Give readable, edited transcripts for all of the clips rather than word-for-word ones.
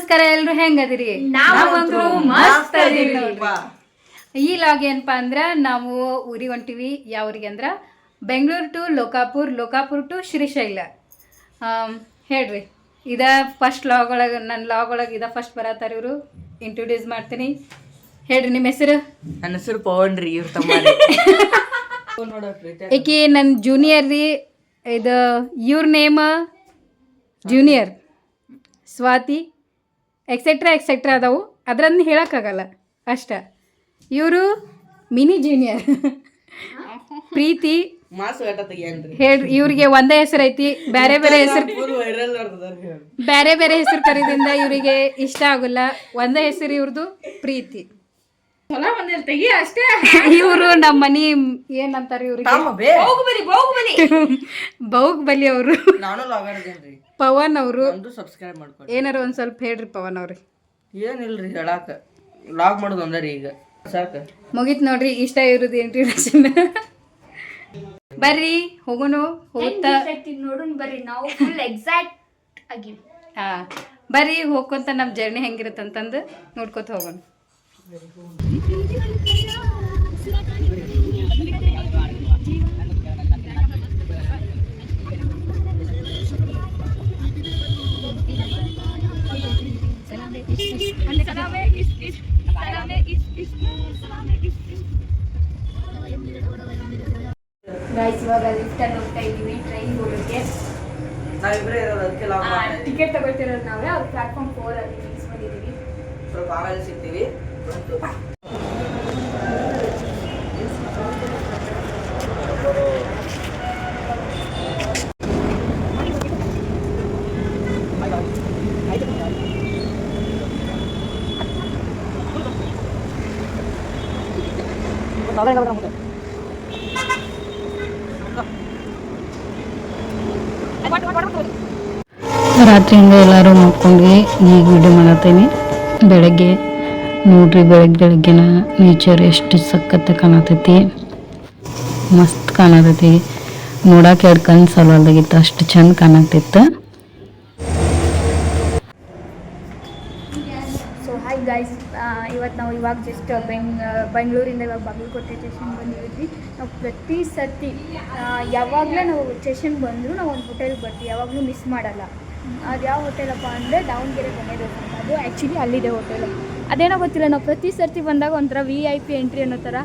ನಮಸ್ಕಾರ, ಎಲ್ರು ಹೆಂಗದಿರಿ? ನಾವಂತೂ ಮಸ್ತ್ ಅದೀವಿ ನೋಡ್ರಿ. ಈ ಲಾಗ್ ಏನಪ್ಪಾ ಅಂದ್ರ ನಾವು ಊರಿಗೆ ಹೊಂಟಿವಿ. ಯಾವ ಊರಿಗೆ ಅಂದ್ರ ಬೆಂಗಳೂರು ಟು ಲೋಕಾಪುರ್, ಲೋಕಾಪುರ್ ಟು ಶ್ರೀಶೈಲ. ಹೇಳ್ರಿ, ಇದ ಫಸ್ಟ್ ಲಾಗ್ ಒಳಗೆ, ನನ್ನ ಲಾಗ್ ಒಳಗೆ ಇದ ಫಸ್ಟ್ ಬರತ್ತಾರ ಇವರು. ಇಂಟ್ರೊಡ್ಯೂಸ್ ಮಾಡ್ತೀನಿ. ಹೇಳ್ರಿ ನಿಮ್ಮ ಹೆಸರು? ನನ್ನ ಹೆಸರು ಪವನ್ ರೀ. ಇವ್ರ ತಮ್ಮ ಈಕಿ ನನ್ನ ಜೂನಿಯರ್ ರೀ. ಇದು ಇವ್ರ name junior Swathi, etcetera etcetera ಅದಾವು, ಅದ್ರನ್ನು ಹೇಳೋಕ್ಕಾಗಲ್ಲ ಅಷ್ಟ. ಇವರು ಮಿನಿ ಜೂನಿಯರ್ ಪ್ರೀತಿ. ಹೇಳ್ರಿ, ಇವ್ರಿಗೆ ಒಂದೇ ಹೆಸರು ಐತಿ, ಬೇರೆ ಬೇರೆ ಹೆಸರು ಬೇರೆ ಬೇರೆ ಹೆಸರು ಕರೀದಿಂದ ಇವರಿಗೆ ಇಷ್ಟ ಆಗೋಲ್ಲ. ಒಂದೇ ಹೆಸರು ಇವ್ರದ್ದು ಪ್ರೀತಿ. ಇವರು ನಮ್ಮ ಮನಿ ಏನಂತಾರ ಇವ್ರಿಗೆ ಬಾಹುಬಲಿ ಅವರು. ಪವನ್ ಅವರು. ಏನಾರ ಒಂದ್ ಸ್ವಲ್ಪ ಹೇಳ್ರಿ ಪವನ್ ಅವ್ರಿ. ಏನಿಲ್ರಿ ಹೇಳಾಕ, ಲಾಗ್ ಮಾಡೋದು ಒಂದರಿ ಈಗ ಸಾಕ. ಮುಗೀತ್ ನೋಡ್ರಿ, ಇಷ್ಟ ಇರೋದು ಇಂಟ್ರೊಡಕ್ಷನ್. ಬರ್ರಿ ಹೋಗೋಣ. ಹೋಗ್ತಾ ನೋಡೋಣ ಬರ್ರಿ, ನಾವು ಫುಲ್ ಎಕ್ಸೈಟ್ ಆಗಿವಿ. ಹಾ ಬರ್ರಿ, ಹೋಗ್ಕೊಂತ ನಮ್ಮ ಜರ್ನಿ ಹೆಂಗಿರುತ್ತಂತಂದು ನೋಡ್ಕೊತ ಹೋಗೋಣ. ಗೈಸ್, ಇವಾಗ ಲಿಫ್ಟ್ ಅಲ್ಲಿ ಹೋಗ್ತಾ ಇದೀವಿ ಟ್ರೈನ್ ಹೋಗೋಕ್ಕೆ. ಟಿಕೆಟ್ ತಗೊಳ್ತಿರೋದು ನಾವೇ. ಅವ್ರು ಪ್ಲಾಟ್ಫಾರ್ಮ್ 4 ಅಲ್ಲಿ ನಿಲ್ಸ್ಕೊಂಡಿದೀವಿ. ಸ್ವಲ್ಪ ಆಮೇಲೆ ಸಿಗ್ತೀವಿ. ರಾತ್ರಿಯಿಂದ ಎಲ್ಲರೂ ಮಾಡ್ಕೊಂಡ್ವಿ. ಈಗ ವಿಡಿಯೋ ಮಾಡತ್ತೇನೆ. ಬೆಳಗ್ಗೆ ನೋಡ್ರಿ, ಬೆಳಗ್ಗೆನ ನೇಚರ್ ಎಷ್ಟು ಸಖತ್ ಕಾಣತೈತಿ, ಮಸ್ತ್ ಕಾಣತೈತಿ. ನೋಡಕ್ಕೆ ಎರಡು ಕಣ್ಣು ಸಲುವಾಗಿತ್ತು, ಅಷ್ಟು ಚಂದ ಕಾಣತಿತ್ತು. ಸೊ ಹಾಯ್ ಗೈಸ್, ಇವತ್ತು ನಾವು ಇವಾಗ ಜಸ್ಟ್ ಬೆಂಗಳೂರಿಂದ ಇವಾಗ ಬಾಗಲಕೋಟೆ ಸ್ಟೇಷನ್ ಬಂದಿದ್ವಿ. ನಾವು ಪ್ರತಿ ಸರ್ತಿ ಯಾವಾಗಲೂ ನಾವು ಸ್ಟೇಷನ್ ಬಂದರೂ ನಾವು ಒಂದು ಹೋಟೆಲ್ಗೆ ಬರ್ತೀವಿ, ಯಾವಾಗಲೂ ಮಿಸ್ ಮಾಡಲ್ಲ. ಅದು ಯಾವ ಹೋಟೆಲಪ್ಪ ಅಂದರೆ ದಾವಣಗೆರೆ ಕೊನೆದೇವಸ್ಥಾನ ಅಂತ. ಅದು ಆ್ಯಕ್ಚುಲಿ ಅಲ್ಲಿದೆ ಹೋಟೆಲು. ಅದೇನೋ ಗೊತ್ತಿಲ್ಲ, ನಾವು ಪ್ರತಿ ಸರ್ತಿ ಬಂದಾಗ ಒಂಥರ VIP ಎಂಟ್ರಿ ಅನ್ನೋ ಥರ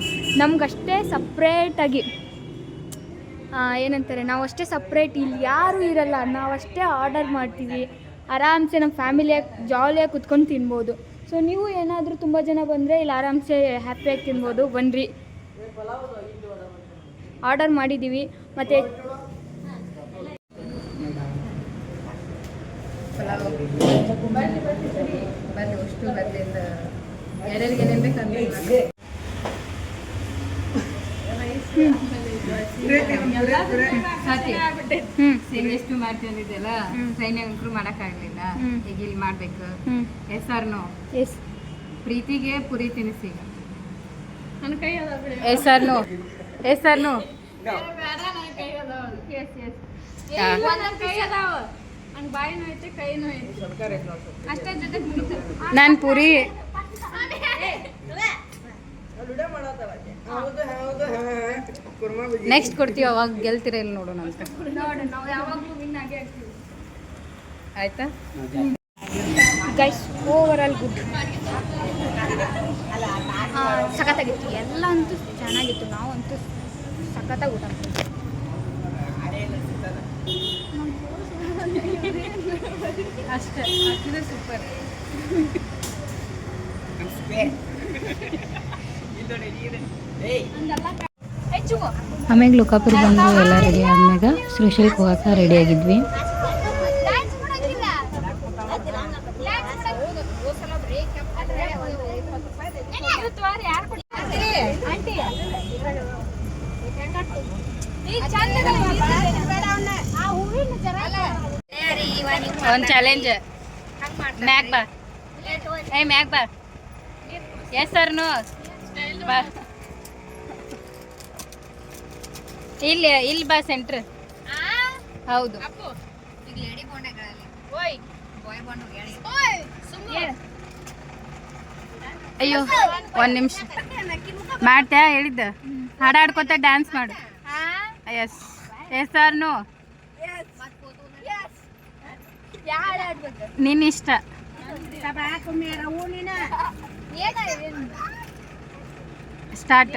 ನಮಗಷ್ಟೇ ಸಪ್ರೇಟಾಗಿ ಏನಂತಾರೆ, ನಾವು ಅಷ್ಟೇ ಸಪ್ರೇಟ್, ಇಲ್ಲಿ ಯಾರೂ ಇರಲ್ಲ, ನಾವಷ್ಟೇ ಆರ್ಡರ್ ಮಾಡ್ತೀವಿ. ಆರಾಮ್ಸೆ ನಮ್ಮ ಫ್ಯಾಮಿಲಿಯಾಗಿ ಜಾಲಿಯಾಗಿ ಕುತ್ಕೊಂಡು ತಿನ್ಬೋದು. ಸೊ ನೀವು ಏನಾದರೂ ತುಂಬ ಜನ ಬಂದರೆ ಇಲ್ಲಿ ಆರಾಮ್ಸೆ ಹ್ಯಾಪಿಯಾಗಿ ತಿನ್ಬೋದು. ಬನ್ನಿರಿ, ಆರ್ಡರ್ ಮಾಡಿದ್ದೀವಿ. ಮತ್ತು ಎಷ್ಟು ಮಾಡ್ತಿದ್ದಲ್ಲ, ಟ್ರೈನಾಗ ಇಂಪ್ರೂವ್ ಮಾಡೋಕ್ಕಾಗಲಿಲ್ಲ. ಈಗ ಇಲ್ಲಿ ಮಾಡಬೇಕು. ಎಸ್ ಪ್ರೀತಿಗೆ ಪುರಿ ತಿನ್ನಿಸಿ. ಈಗ ನನ್ನ ಕೈ ಎಸ್ ಆರ್ ನೋ ನಾನು ಪುರಿ ನೆಕ್ಸ್ಟ್ ಕೊಡ್ತೀವಿ, ಅವಾಗ ಗೆಲ್ತೀರ ಇಲ್ಲಿ ನೋಡೋಣ ಅಂತ. ನಾವು ಯಾವಾಗಲೂ ವಿನ್ ಆಗೇ ಆಗ್ತೀವಿ. ಆಯ್ತಾ ಗೈಸ್, ಓವರ್ ಆಲ್ ಗುಡ್, ಸಖತ್ತಾಗಿತ್ತು. ಎಲ್ಲ ಅಂತೂ ಚೆನ್ನಾಗಿತ್ತು. ನಾವಂತೂ ಸಖತ್ತಾಗಿ ಊಟ ಮಾಡ್ತೀವಿ. ಅಷ್ಟೇ, ಸೂಪರ್. ಆಮ್ಯಾಗ ಲೋಕಾಪುರ ಬಂದು ಎಲ್ಲ ರೆಡಿ ಆದ್ಮ್ಯಾಗ ಶ್ರೀಶೈಲಕ್ಕೆ ಹೋಗಕ್ಕೆ ರೆಡಿ ಆಗಿದ್ವಿ. ಒಂದು ಚಾಲೆಂಜ್, ಮ್ಯಾಗ್ ಬಾ, ಮ್ಯಾಗ್ ಬಾ. ಎಸ್ ಸರ್ ನೋ ಬಾ, ಇಲ್ಲಿ ಬಾ, ಸೆಂಟ್ರ್. ಹೌದು, ಅಯ್ಯೋ ಒಂದು ನಿಮಿಷ ಮಾಡ್ತ್ಯಾ ಹೇಳಿದ್ದ ಹಾಡಾಡ್ಕೊತ ಡ್ಯಾನ್ಸ್ ಮಾಡು. ಎಸ್ ಎಸ್ ಆರ್ ನೋ ನಿನ್ನ ಇಷ್ಟ. ಸ್ಟಾರ್ಟ್.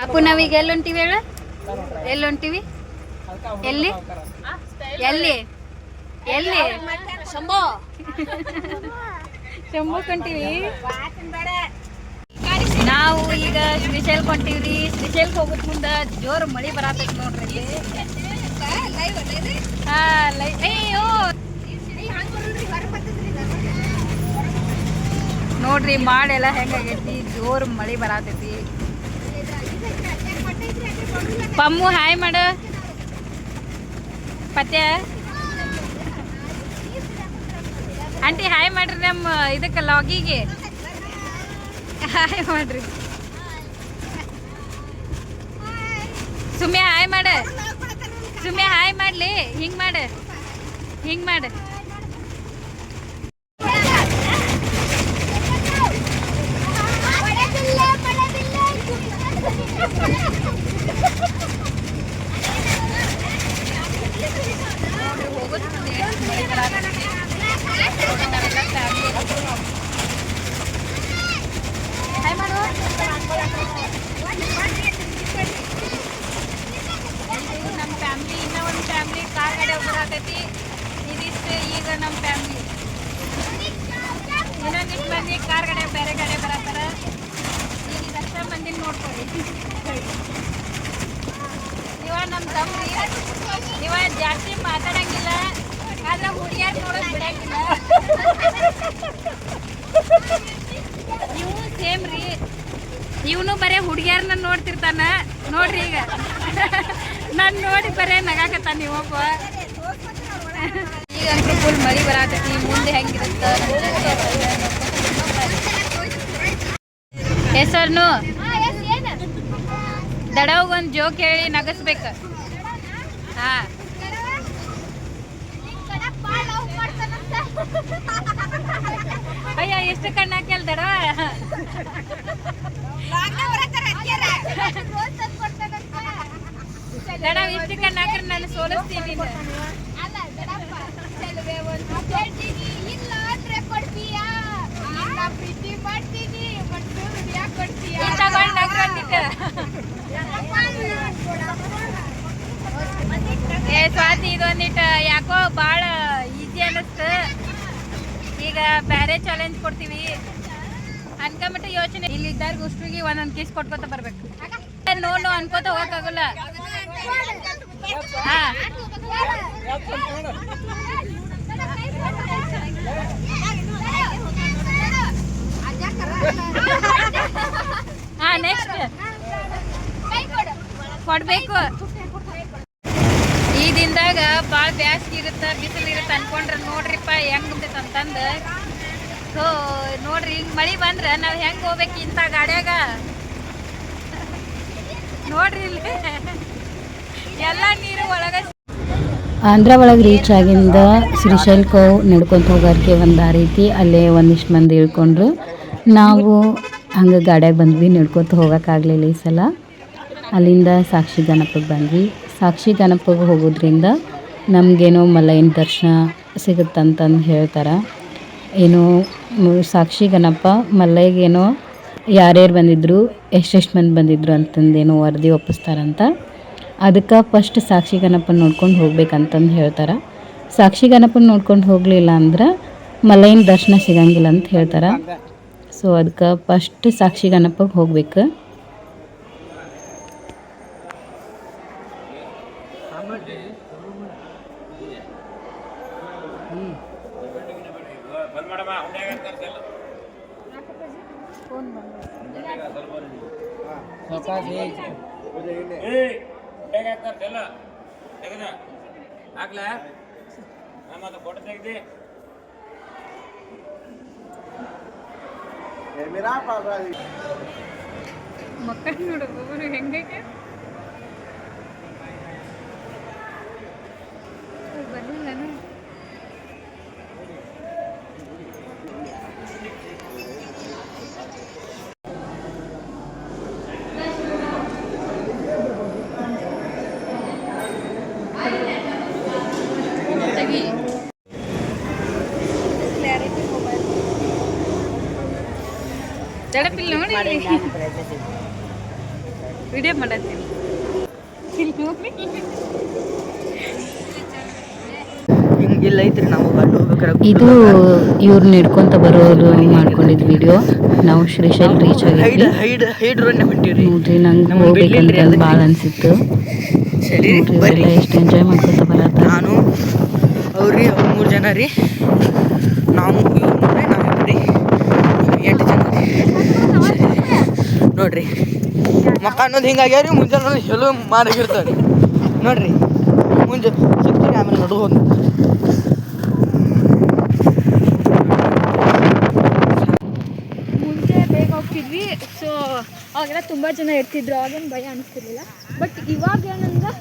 ಅಪ್ಪು ನಾವೀಗ ಎಲ್ಲಿ ಹೊಂಟಿವಿ ಹೇಳ? ಎಲ್ಲಿ ಹೊಂಟಿವಿ? ಎಲ್ಲಿ ಎಲ್ಲಿ ಎಲ್ಲಿ ಶಂಭು ಕೊಂಟಿವಿ. ನಾವು ಈಗ ಶ್ರೀಶೈಲ್ ಹೊಂಟಿವ್ರಿ. ಶ್ರೀಶೈಲ್ಗೆ ಹೋಗೋದ್ ಮುಂದೆ ಜೋರು ಮಳಿ ಬರತೈತಿ ನೋಡ್ರಿ. ಅಯ್ಯೋ ನೋಡ್ರಿ ಮಾಡೆಲ್ಲ ಹೆಂಗಾಗೈತಿ, ಜೋರು ಮಳಿ ಬರತೈತಿ. ಪಮ್ಮು ಹಾಯ್ ಮಾಡ. ಪತ್ಯ ಆಂಟಿ ಹಾಯ್ ಮಾಡ್ರಿ ನಮ್ಮ ಇದಕ್ಕೆ ಲಾಗಿಗೆ ಹಾಯ್ ಮಾಡ್ರಿ. ಸುಮ್ಯ ಹಾಯ್ ಮಾಡ. ಸುಮ್ಯ ಹಾಯ್ ಮಾಡ್ಲಿ. ಹಿಂಗ್ ಮಾಡ, ಹಿಂಗ್ ಮಾಡ. ನಮ್ಮ ಫ್ಯಾಮ್ಲಿ ಇನ್ನೂ ಒಂದು ಫ್ಯಾಮ್ಲಿ ಕಾರ್ ಗಾಡಿ ಬರತೈತಿ. ಇದಿಷ್ಟು ಈಗ ನಮ್ಮ ಫ್ಯಾಮ್ಲಿ. ಇನ್ನೊಂದಿಷ್ಟು ಮಂದಿ ಕಾರ್ ಗಾಡಿ ಬೇರೆ ಗಾಡಿ ಬರತ್ತಾರ. ಈಗ ಇದಷ್ಟ ಮಂದಿ ನೋಡ್ಕೊಳ್ಳಿ. ಇವ ನಮ್ಮ ತಮ್ಮಿ. ಇವ ಜಾಸ್ತಿ ಮಾತಾಡಂಗಿಲ್ಲ, ಆದ್ರೆ ಹುಡುಗಿಯಾರು ನೋಡೋದು ಬಿಡಂಗಿಲ್ಲ. ಇವು ಸೇಮ್ ರೀ. ಇವನು ಬರೇ ಹುಡುಗಿಯಾರನ್ನ ನೋಡ್ತಿರ್ತಾನ ನೋಡ್ರಿ. ಈಗ ನಾನು ನೋಡಿ ಬರೇ ನಗಾಕತ್ತಾನ ನೀವೊಬ್ಬ. ಈಗ ಅಂತೂ ಫುಲ್ ಮಳಿ ಬರತೈತಿ. ಮುಂದೆ ಹೆಂಗಿರುತ್ತ ಹೆಸರ್ನು ದಡವ್ಗ ಒಂದು ಜೋಕ್ ಹೇಳಿ ನಗಸ್ಬೇಕು. ಹಾ ಅಯ್ಯ ಎಷ್ಟು ಕಣ್ಣು ಹಾಕ್ಯಲ್ ದಡ. ದಡ ಇಷ್ಟು ಕಣ್ಣು ಹಾಕ್ರೆ ನಾನು ಸೋಲಿಸ್ತೀನಿ. ಏ ಸ್ವಾತಿ ಇದೊಂದಿಟ್ಟು ಯಾಕೋ ಭಾಳ ಈಸಿ ಅನ್ನಿಸ್ತು. ಈಗ ಬೇರೆ ಚಾಲೆಂಜ್ ಕೊಡ್ತೀವಿ ಅನ್ಕೊಂಬಿಟ್ಟು ಯೋಚನೆ. ಇಲ್ಲಿ ಇದ್ದಾರ್ಗ ಉಷ್ಟ್ರಿಗೆ ಒಂದೊಂದು ಕೇಸ್ ಕೊಟ್ಕೋತ ಬರ್ಬೇಕು. ನೋ ನೋ ಅನ್ಕೋತ ಹೋಗಕ್ಕಾಗಲ್ಲ. ಹಾ ಹಾ ನೆಕ್ಸ್ಟ್ ಕೊಡ್ಬೇಕು. ಈ ದಿನದಾಗ ಭಾಳ ಬ್ಯಾಸ್ಗೆ ಇರುತ್ತೆ, ಬಿಸಿಲು ಇರುತ್ತೆ ಅನ್ಕೊಂಡ್ರೆ ನೋಡ್ರಿಪ್ಪ ಹೆಂಗ್ ಮುಂದೈತೆ ಅಂತಂದು. ಸೊ ನೋಡ್ರಿ ಹಿಂಗೆ ಮಳೆ ಬಂದ್ರೆ ನಾವು ಹೆಂಗೆ ಹೋಗ್ಬೇಕು ಇಂಥ ಗಾಡ್ಯಾಗ ನೋಡ್ರಿ. ಇಲ್ಲಿ ಎಲ್ಲ ನೀರು ಒಳಗೆ. ಆಂಧ್ರ ಒಳಗೆ ರೀಚ್ ಆಗಿಂದ ಶ್ರೀಶೈಲ್ಗೆ ನಡ್ಕೊತ ಹೋಗೋಕ್ಕೆ ಒಂದು ದಾರಿ ಐತಿ. ಅಲ್ಲೇ ಒಂದಿಷ್ಟು ಮಂದಿ ಇಳ್ಕೊಂಡ್ರು. ನಾವು ಹಂಗೆ ಗಾಡ್ಯಾಗ ಬಂದ್ವಿ. ನಡ್ಕೊತ ಹೋಗೋಕ್ಕಾಗಲಿಲ್ಲ ಈ ಸಲ. ಅಲ್ಲಿಂದ ಸಾಕ್ಷಿ ಗಣಪಕ್ಕೆ ಬಂದ್ವಿ. ಸಾಕ್ಷಿ ಗಣಪಗೆ ಹೋಗೋದ್ರಿಂದ ನಮಗೇನೋ ಮಲೈನ ದರ್ಶನ ಸಿಗುತ್ತಂತಂದು ಹೇಳ್ತಾರೆ. ಏನೋ ಸಾಕ್ಷಿ ಗಣಪ ಮಲ್ಲೈಗೇನೋ ಯಾರ್ಯಾರು ಬಂದಿದ್ರು, ಎಷ್ಟೆಷ್ಟು ಮಂದಿ ಬಂದಿದ್ರು ಅಂತಂದೇನೋ ವರದಿ ಒಪ್ಪಿಸ್ತಾರಂತ. ಅದಕ್ಕೆ ಫಸ್ಟ್ ಸಾಕ್ಷಿ ಗಣಪನ ನೋಡ್ಕೊಂಡು ಹೋಗ್ಬೇಕಂತಂದು ಹೇಳ್ತಾರೆ. ಸಾಕ್ಷಿ ಗಣಪನ ನೋಡ್ಕೊಂಡು ಹೋಗಲಿಲ್ಲ ಅಂದ್ರೆ ಮಲೈನ ದರ್ಶನ ಸಿಗಂಗಿಲ್ಲ ಅಂತ ಹೇಳ್ತಾರೆ. ಸೊ ಅದಕ್ಕೆ ಫಸ್ಟ್ ಸಾಕ್ಷಿ ಗಣಪಗೆ ಹೋಗ್ಬೇಕು. ಮಕ್ಕಳು ನೋಡು ಒಬ್ಬರು ಹೆಂಗೆ ಬರ್ಲಿಲ್ಲ ಜಡಪಿಲ್ಲ ನೋಡಿ ವಿಡಿಯೋ ಮಾಡತ್ತೀನಿ ಹಿಂಗಿಲ್ಲ ಐತ್ರಿ ನಾವು ಅಲ್ಲಿ ಹೋಗ್ಬೇಕಾರೆ ಇದು ಇವ್ರು ನಡ್ಕೊಂತ ಬರೋರು ಮಾಡ್ಕೊಂಡಿದ್ ವಿಡಿಯೋ. ನಾವು ಶ್ರೀಶೈಲ್ ರೀಚ್ ಆಗಿದ್ವಿ. ಹೈಡ್ ರೋಡ್ ಹೊಂಟಿವ್ರಿ. ನೋಡ್ರಿ ನಂಗೆ ಹೋಗ್ಬೇಕಂತ ಭಾಳ ಅನ್ಸಿತ್ತು. ಸರಿ ನೋಡ್ರಿ ಇವರೆಲ್ಲ ಎಷ್ಟು ಎಂಜಾಯ್ ಮಾಡ್ಕೊತ ಬರತ್ತ. ನಾನು ಅವ್ರಿ 3 ಜನ ರೀ, ನಾವು ಇವ್ರಿ ನಾವಿಬ್ರಿ 8 ಜನ ನೋಡ್ರಿ. ಮಕ್ಕ ಅನ್ನೋದು ಹಿಂಗಾಗ್ಯಾವ್ರಿ. ಮುಂಜಾನೆ ಚಲೋ ಮಾರಾಗಿರ್ತಾವ್ರಿ ನೋಡ್ರಿ. ಮುಂಜೆ ಸಿಗ್ತೀರಿ ಆಮೇಲೆ ನಡು ಹೋದ್ ಮುಂಚೆ ಬೇಗ ಹೋಗ್ತಿದ್ವಿ. ಸೊ ಅವಾಗೆಲ್ಲ ತುಂಬ ಜನ ಇರ್ತಿದ್ರು, ಅವಾಗೇನು ಭಯ ಅನಿಸ್ತಿರ್ಲಿಲ್ಲ. ಬಟ್ ಇವಾಗ ಏನಂದ್ರೆ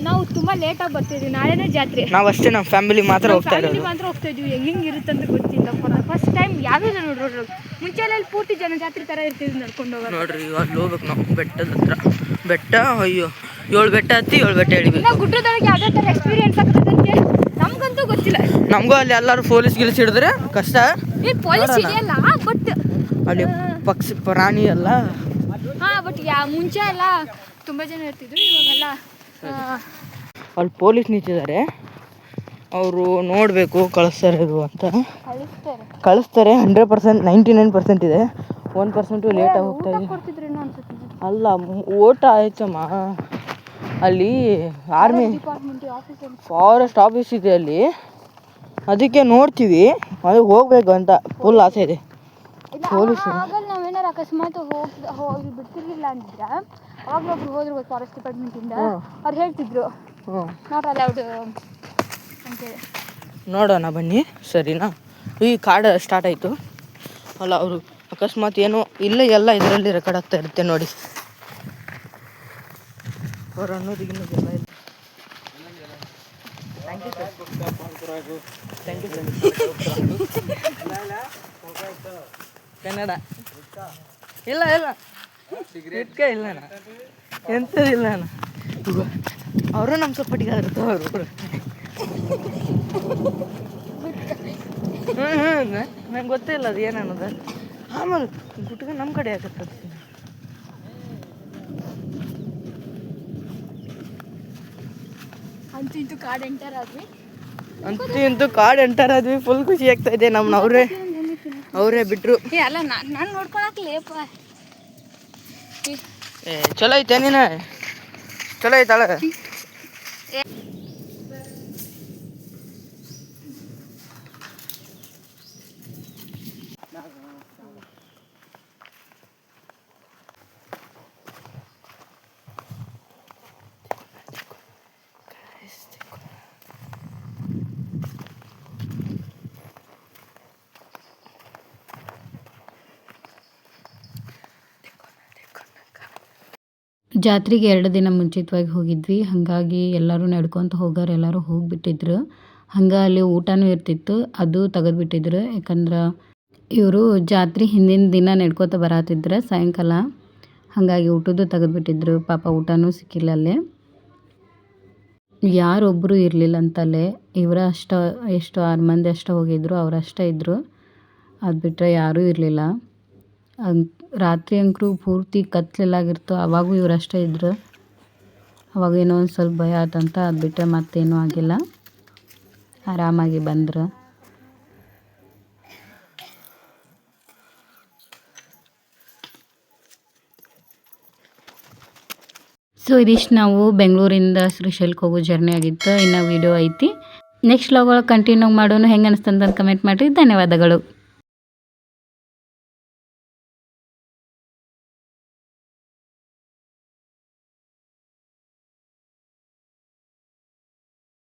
ನಾವು ತುಂಬ ಲೇಟಾಗಿ ಬರ್ತಿದ್ವಿ. ನಾಳೆನೇ ಜಾತ್ರೆ. ನಾವು ಅಷ್ಟೇ ನಮ್ಮ ಫ್ಯಾಮಿಲಿ ಮಾತ್ರ ಹೋಗ್ತಾ ಇರೋದು. ಮಾತ್ರ ಹೋಗ್ತಾ ಇದ್ವಿ. ಹೆಂಗೆ ಇರುತ್ತಂತ ಗೊತ್ತಿಲ್ಲ. ಫಸ್ಟ್ ಟೈಮ್ ಯಾರೂ ಇಲ್ಲ ನೋಡ್ರಿ. ಮುಂಚೆಲ್ಲ ಪೂರ್ತಿ ಜನ ಜಾತ್ರೆ ಥರ ಇರ್ತಿದ್ವಿ ನಡ್ಕೊಂಡು ಹೋಗೋದು. ನೋಡ್ರಿ ಅಲ್ಲಿ ಹೋಗ್ಬೇಕು ನಾವು ಬೆಟ್ಟದ ಹತ್ರ. ಬೆಟ್ಟ ಅಯ್ಯೋ 7 ಬೆಟ್ಟ ಹತ್ತಿ 7 ಬೆಟ್ಟ ಇಳಿಬೇಕು. ನಾವು ಗುಡ್ಡದೊಳಗೆ ಯಾವುದೇ ಥರ ಎಕ್ಸ್ಪೀರಿಯನ್ಸ್ ಆಗ್ತದೆ ಅಂತೇಳಿ ನಮಗಂತೂ ಗೊತ್ತಿಲ್ಲ. ನಮಗೂ ಅಲ್ಲಿ ಎಲ್ಲರೂ ಪೊಲೀಸ್ ಗಿಲ್ಸ್ ಹಿಡಿದ್ರೆ ಕಷ್ಟ. ಪೊಲೀಸ್ ಹಿಡಿಯಲ್ಲ, ಬಟ್ ಅಲ್ಲಿ ಪಕ್ಷಿ ಪ್ರಾಣಿ ಎಲ್ಲ. ಹಾಂ, ಬಟ್ ಮುಂಚೆ ಎಲ್ಲ ತುಂಬ ಜನ ಇರ್ತಿದ್ರು. ಇವಾಗೆಲ್ಲ ಅಲ್ಲಿ ಪೊಲೀಸ್ ನಿಂತಿದ್ದಾರೆ. ಅವರು ನೋಡಬೇಕು ಕಳಿಸ್ತಾರೆ ಇದು ಅಂತ. ಕಳಿಸ್ತಾರೆ 100%, 99% ಇದೆ. 1% ಲೇಟಾಗಿ ಹೋಗ್ತಾ ಇದೆ. ಅಲ್ಲ ಓಟ ಆಯ್ತಮ್ಮ. ಅಲ್ಲಿ ಆರ್ಮಿ ಫಾರೆಸ್ಟ್ ಆಫೀಸ್ ಇದೆ ಅಲ್ಲಿ. ಅದಕ್ಕೆ ನೋಡ್ತೀವಿ, ಅದಕ್ಕೆ ಹೋಗ್ಬೇಕು ಅಂತ ಫುಲ್ ಆಸೆ ಇದೆ. ಪೊಲೀಸರು ಆಗಲ್ಲ ನಾವೇನಾರು ಅಕಸ್ಮಾತ್ ಹೋಗಿ ಬಿಡ್ತಿರ್ಲಿಲ್ಲ ಅಂದಿದ್ರೆ ಅವಾಗ ಒಬ್ರು ಹೋದ್ರು ಫಾರೆಸ್ಟ್ ಡಿಪಾರ್ಟ್ಮೆಂಟಿಂದ. ಅವ್ರು ಹೇಳ್ತಿದ್ರು ನಾಟ್ ಅಲೌಡ್ ಅಂತೇಳಿ. ನೋಡೋಣ ಬನ್ನಿ, ಸರಿನಾ? ಈ ಕಾಡು ಸ್ಟಾರ್ಟ್ ಆಯಿತು ಅಲ್ಲ. ಅವರು ಅಕಸ್ಮಾತ್ ಏನೋ ಇಲ್ಲ ಎಲ್ಲ ಇದರಲ್ಲಿ ರೆಕಾರ್ಡ್ ಆಗ್ತಾ ಇರುತ್ತೆ ನೋಡಿ. ಅವ್ರು ಅನ್ನೋದು ಇನ್ನೋದೆಲ್ಲ ಇದೆ. Thank you sir. ಕನ್ನಡ ಇಲ್ಲ ಇಲ್ಲ ಇಟ್ಕ ಇಲ್ಲ ಎಂಥದಿಲ್ಲ. ಅವರು ನಮ್ಮ ಸಪೋರ್ಟಿಗೆ ಇರ್ತಾವ ಅವರು. ನಂಗೆ ಗೊತ್ತೇ ಇಲ್ಲ ಅದು ಏನನ್ನೋದು. ಆಮೇಲೆ ಗುಟ್ಗ ನಮ್ಮ ಕಡೆ ಆಗತ್ತೆ. ಅಂತೂ ಇಂತೂ ಕಾಡು ಎಂಟರ್ ಆದ್ವಿ. ಅಂತೂ ಕಾಡು ಎಂಟರ್ ಆದ್ವಿ. ಫುಲ್ ಖುಷಿ ಆಗ್ತಾ ಇದೆ. ನಮ್ಮನ್ನ ಅವರೇ ಬಿಟ್ರು. ಅಲ್ಲ ನಾನು ನೋಡ್ಕೊಳಕ್ಲೇಪ. ಚಲೋ ಐತೆ ನೀನು, ಚಲೋ ಐತಾಳ. ಜಾತ್ರೆಗೆ 2 ದಿನ ಮುಂಚಿತವಾಗಿ ಹೋಗಿದ್ವಿ. ಹಾಗಾಗಿ ಎಲ್ಲರೂ ನಡ್ಕೊತ ಹೋಗೋರು ಎಲ್ಲರೂ ಹೋಗಿಬಿಟ್ಟಿದ್ರು. ಹಂಗೆ ಅಲ್ಲಿ ಊಟನೂ ಇರ್ತಿತ್ತು, ಅದು ತೆಗೆದುಬಿಟ್ಟಿದ್ರು. ಯಾಕಂದ್ರೆ ಇವರು ಜಾತ್ರೆ ಹಿಂದಿನ ದಿನ ನಡ್ಕೊತ ಬರತ್ತಿದ್ರು ಸಾಯಂಕಾಲ. ಹಾಗಾಗಿ ಊಟದ್ದು ತೆಗೆದುಬಿಟ್ಟಿದ್ರು. ಪಾಪ ಊಟನೂ ಸಿಕ್ಕಿಲ್ಲ ಅಲ್ಲೇ. ಯಾರೊಬ್ಬರು ಇರಲಿಲ್ಲ ಅಂತಲ್ಲೇ. ಇವರ ಅಷ್ಟು ಎಷ್ಟು 6 ಮಂದಿ ಅಷ್ಟೇ ಹೋಗಿದ್ರು, ಅವರಷ್ಟೇ ಇದ್ದರು. ಅದು ಬಿಟ್ಟರೆ ಯಾರೂ ಇರಲಿಲ್ಲ. ರಾತ್ರಿ ಅಂಕರು ಪೂರ್ತಿ ಕತ್ಲೆಲ್ಲಾಗಿರ್ತು. ಅವಾಗೂ ಇವರಷ್ಟೇ ಇದ್ದರು. ಅವಾಗ ಏನೋ ಒಂದು ಸ್ವಲ್ಪ ಭಯ ಆತಂತ. ಅದು ಬಿಟ್ಟರೆ ಮತ್ತೇನೂ ಆಗಿಲ್ಲ, ಆರಾಮಾಗಿ ಬಂದರು. ಸೊ ಇದಿಷ್ಟು ನಾವು ಬೆಂಗಳೂರಿಂದ ಶ್ರೀಶೈಲಕ್ಕೆ ಹೋಗೋ ಜರ್ನಿ ಆಗಿತ್ತು. ಇನ್ನು ವೀಡಿಯೋ ಐತಿ, ನೆಕ್ಸ್ಟ್ ವ್ಲಾಗ್ ಒಳಗೆ ಕಂಟಿನ್ಯೂ ಮಾಡೋಣ. ಹೆಂಗೆ ಅನಿಸ್ತಂತ ಕಮೆಂಟ್ ಮಾಡಿರಿ. ಧನ್ಯವಾದಗಳು.